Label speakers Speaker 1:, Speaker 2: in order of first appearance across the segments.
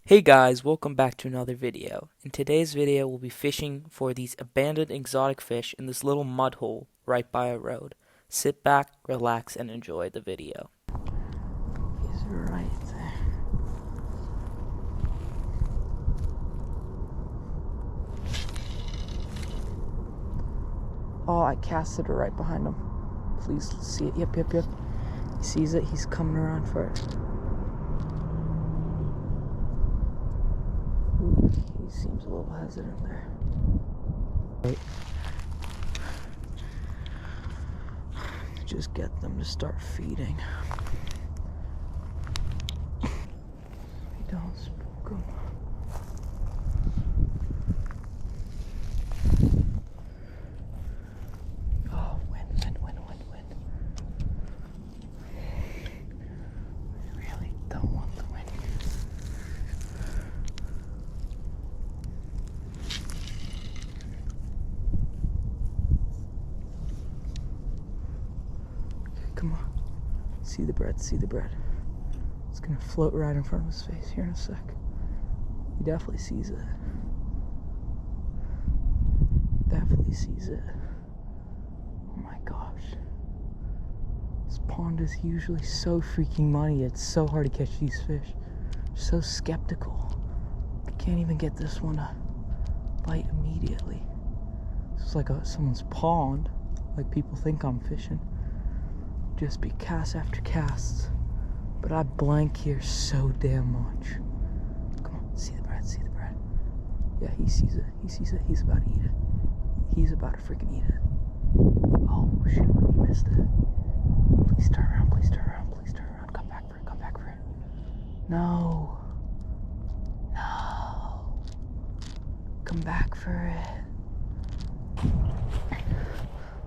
Speaker 1: Hey guys, welcome back to another video. In today's video, we'll be fishing for these abandoned exotic fish in this little mud hole right by a road. Sit back, relax, and enjoy the video.
Speaker 2: He's right there. Oh, I casted it right behind him. Please see it. Yep. He sees it. He's coming around for it. Ooh, he seems a little hesitant there. Right. Just get them to start feeding. Don't spook them. Oh, wind. I really don't want the wind. Okay, come on. See the bread. It's gonna float right in front of his face here in a sec. He definitely sees it. Oh my gosh. This pond is usually so freaking muddy. It's so hard to catch these fish. So skeptical. I can't even get this one to bite immediately. It's like someone's pond, like people think I'm fishing. Just be cast after cast. But I blank here so damn much. Come on, see the bread. Yeah, he sees it. He's about to eat it. He's about to freaking eat it. Oh shoot, he missed it. Please turn around. Come back for it. No. Come back for it.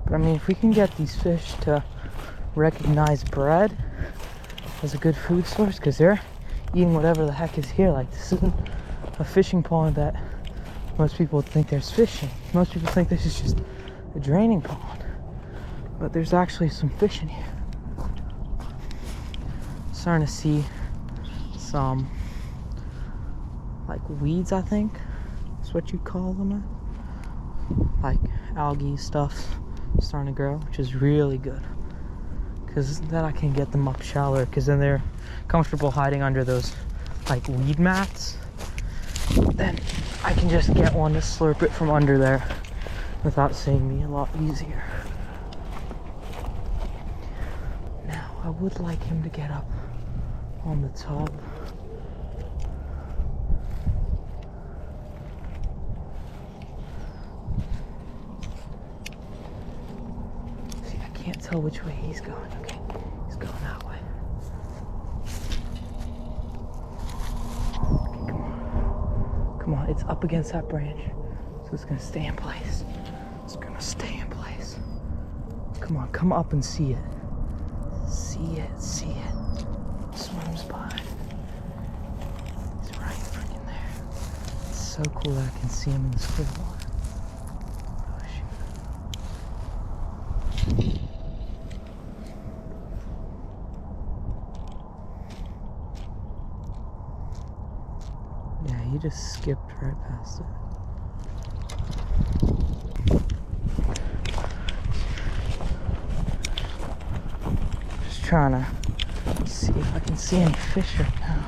Speaker 2: But I mean, if we can get these fish to recognize bread as a good food source, because they're eating whatever the heck is here. Like, this isn't a fishing pond that most people would think there's fishing. Most people think this is just a draining pond, but there's actually some fish in here. Starting to see some like weeds, I think is what you'd call them, like algae stuff starting to grow, which is really good, because then I can get them up shallower, because then they're comfortable hiding under those like weed mats. Then I can just get one to slurp it from under there without seeing me, a lot easier. Now I would like him to get up on the top. See, I can't tell which way he's going. Okay, he's going that way. Okay, come on, it's up against that branch, so it's gonna stay in place. Come on, come up and see it. See it. Swims by. He's right freaking there. It's so cool that I can see him in this clear water. Oh shoot. Yeah, he just skipped right past it. Trying to see if I can see any fish right now.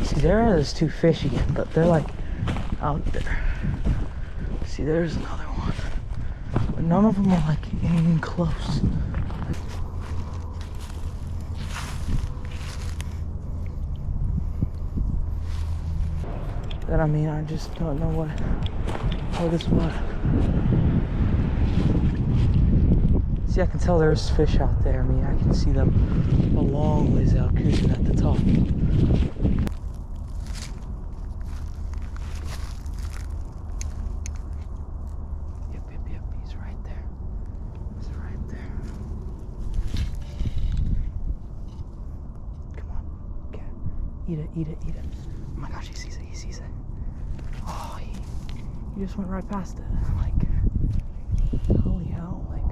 Speaker 2: See, there's two fish again, but they're like out there. See, there's another one, but none of them are like even close. Then I mean, I just don't know how this works. See, I can tell there's fish out there. I mean, I can see them a long ways out, cruising at the top. Yep. He's right there. Come on. Okay. Eat it. Oh my gosh, he sees it. Oh, he just went right past it. Like, holy hell. Like,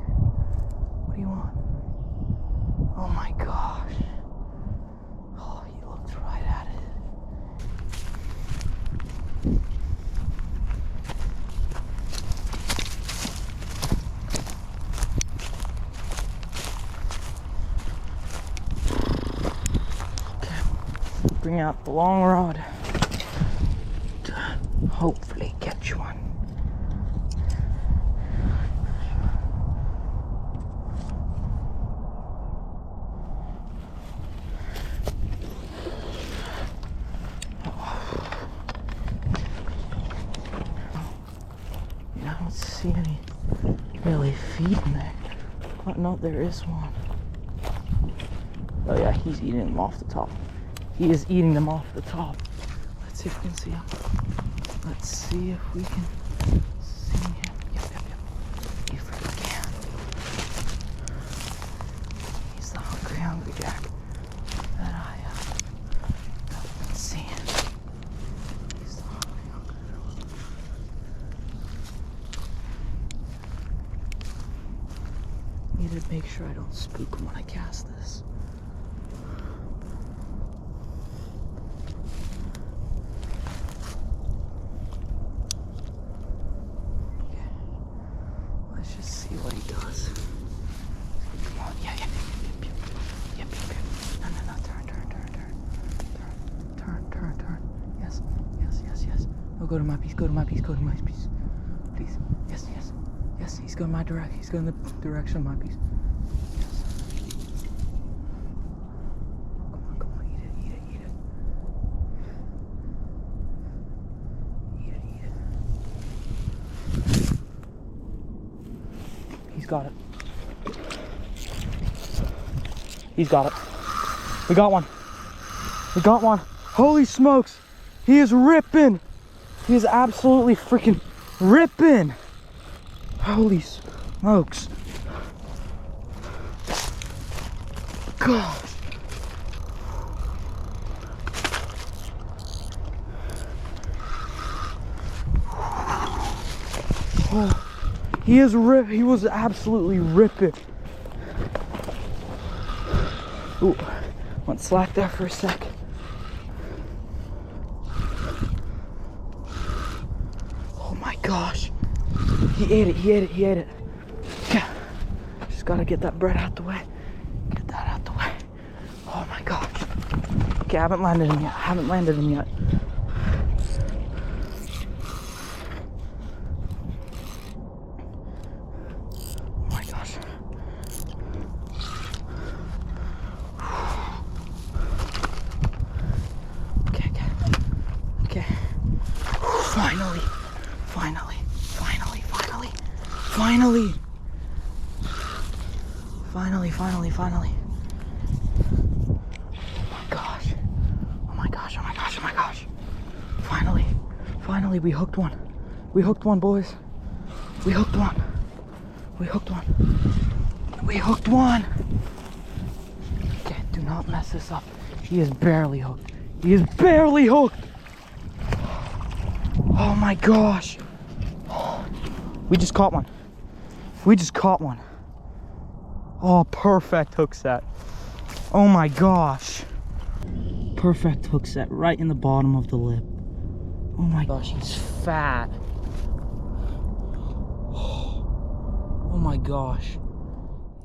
Speaker 2: what do you want? Oh my gosh. Oh, he looked right at it. Bring out the long rod to hopefully catch one. I don't see any really feet in there. Oh no, there is one. Oh yeah, he's eating them off the top. He is eating them off the top. Let's see if we can see him. Let's see if we can see him. Yep. If we can. He's the hungry jack that I have been seeing. He's the hungry. Need to make sure I don't spook him when I cast this. Let's just see what he does. Come on, yeah. Yep. No, turn. Yes. No, go to my piece. Please. Yes, he's going my direction. He's going the direction of my piece. Yes. Come on, eat it. Eat it. He's got it. He's got it. We got one. Holy smokes. He is ripping. He is absolutely freaking ripping. Holy smokes. God. Oh, he was absolutely ripping. Ooh, went slack there for a sec. Oh my gosh. He ate it. Yeah. Just gotta get that bread out the way. Get that out the way. Oh my gosh. Okay, I haven't landed him yet. Oh my gosh. Okay. Finally. Oh my gosh. Finally, we hooked one, boys. We hooked one. Okay, do not mess this up. He is barely hooked. Oh my gosh. We just caught one. Oh, perfect hook set. Oh my gosh. Perfect hook set right in the bottom of the lip. Oh my gosh, he's fat. Oh my gosh.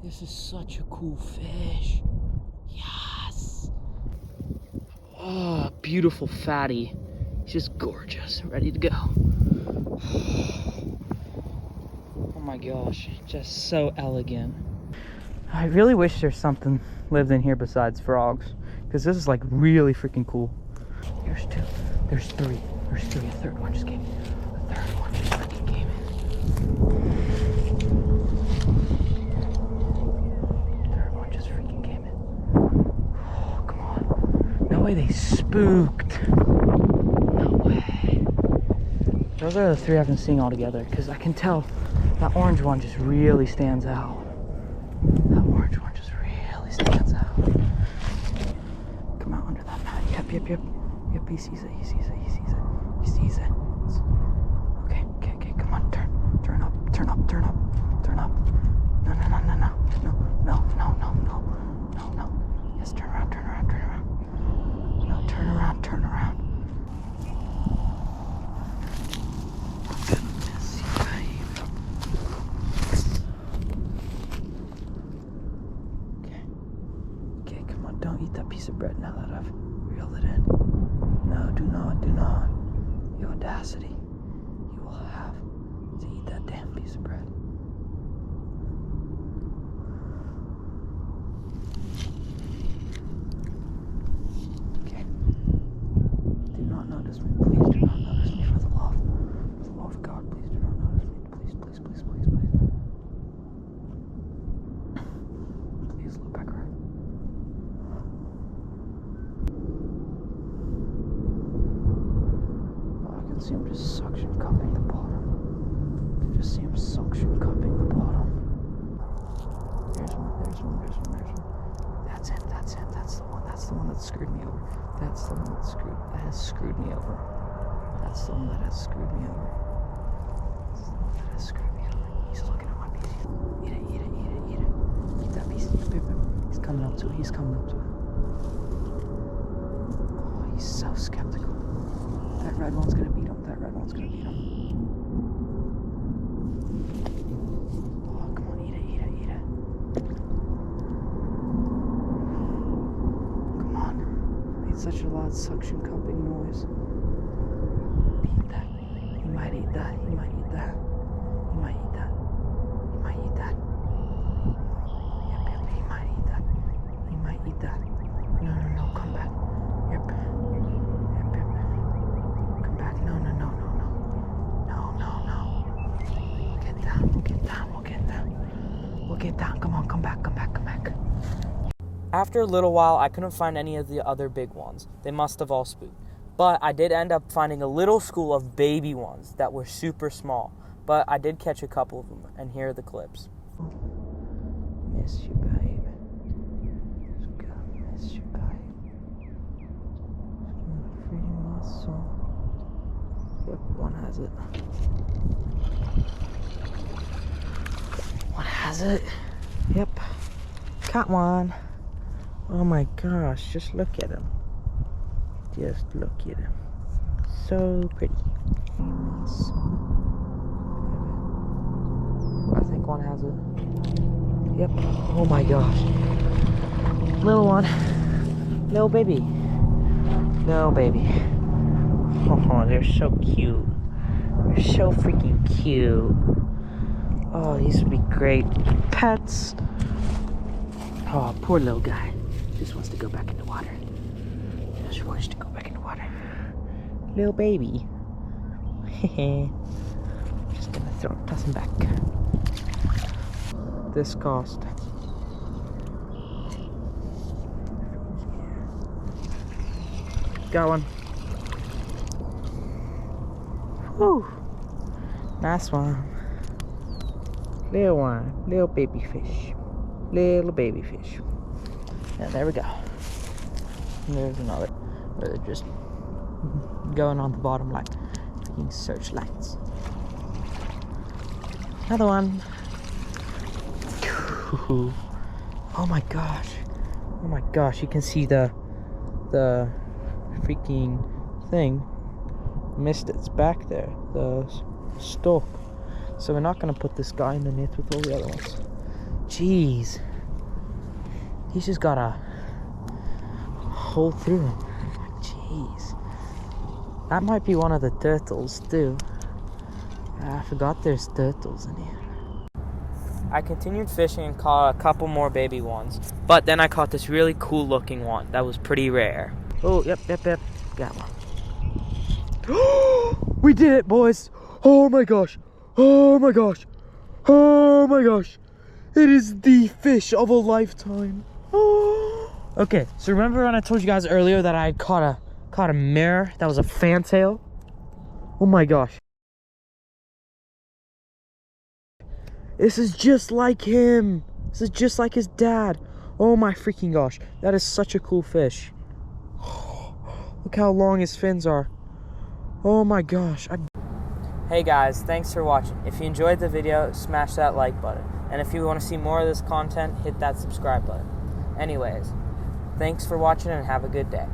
Speaker 2: This is such a cool fish. Yes. Oh, beautiful fatty. He's just gorgeous, ready to go. Oh my gosh, just so elegant. I really wish there's something lived in here besides frogs, because this is like really freaking cool. Here's two. There's three. A third one just came in. Oh, come on. No way they spooked. No way. Those are the three I've been seeing all together, because I can tell that orange one just really stands out. Come out under that mat. Yep. He sees it. Okay. Come on, turn up. No. Yes, turn around. No, turn around. spread now that I've reeled it in. No, do not. The audacity. You will have to eat that damn piece of bread. Okay. Do not notice me. Please do not notice me for the love of God. Please do not notice me. Please. Please look back around. Oh, I can see him just suction cupping the bottom. I can just see him suction cupping the bottom. There's one. That's it. That's the one that screwed me over. That's the one that has screwed me over. That's the one that has screwed me over. He's looking at my piece. Eat it. Eat that piece. He's coming up to it. Oh, he's so skeptical. That red one's gonna beat him. Oh, come on, eat it. Come on. It's such a loud suction cupping noise. Eat that. He might eat that. Yep, he might eat that. No, come back. Yep. Come back. No. We'll get down. Come on, come back.
Speaker 1: After a little while, I couldn't find any of the other big ones. They must have all spooked. But I did end up finding a little school of baby ones that were super small. But I did catch a couple of them, and here are the clips.
Speaker 2: Miss you, babe. Miss you, babe. Feeding my soul. Yep, one has it. Yep. Caught one. Oh my gosh, just look at him. So pretty. I think one has it. Yep. Oh my gosh. Little one. Little baby. Oh, they're so cute. They're so freaking cute. Oh, these would be great pets. Oh, poor little guy. Just wants to go back in the water. Little baby. Just gonna toss him back. This cost. Got one. Whew. Nice one. Little baby fish. Yeah, there we go. And there's another where they're just going on the bottom like freaking searchlights. Another one. Oh my gosh, you can see the freaking thing. Missed it's back there, the stalk. So we're not gonna put this guy in the net with all the other ones. Jeez, he's just got a hole through him. Jeez, that might be one of the turtles too. I forgot there's turtles in here.
Speaker 1: I continued fishing and caught a couple more baby ones, but then I caught this really cool looking one that was pretty rare.
Speaker 2: Oh, yep, got one. We did it, boys. Oh my gosh, it is the fish of a lifetime. Okay, so remember when I told you guys earlier that I caught a mirror that was a fantail? Oh my gosh, this is just like him. This is just like his dad. Oh my freaking gosh, that is such a cool fish. Look how long his fins are. Oh my gosh.
Speaker 1: Hey guys, thanks for watching. If you enjoyed the video, smash that like button. And if you want to see more of this content, hit that subscribe button. Anyways, thanks for watching and have a good day.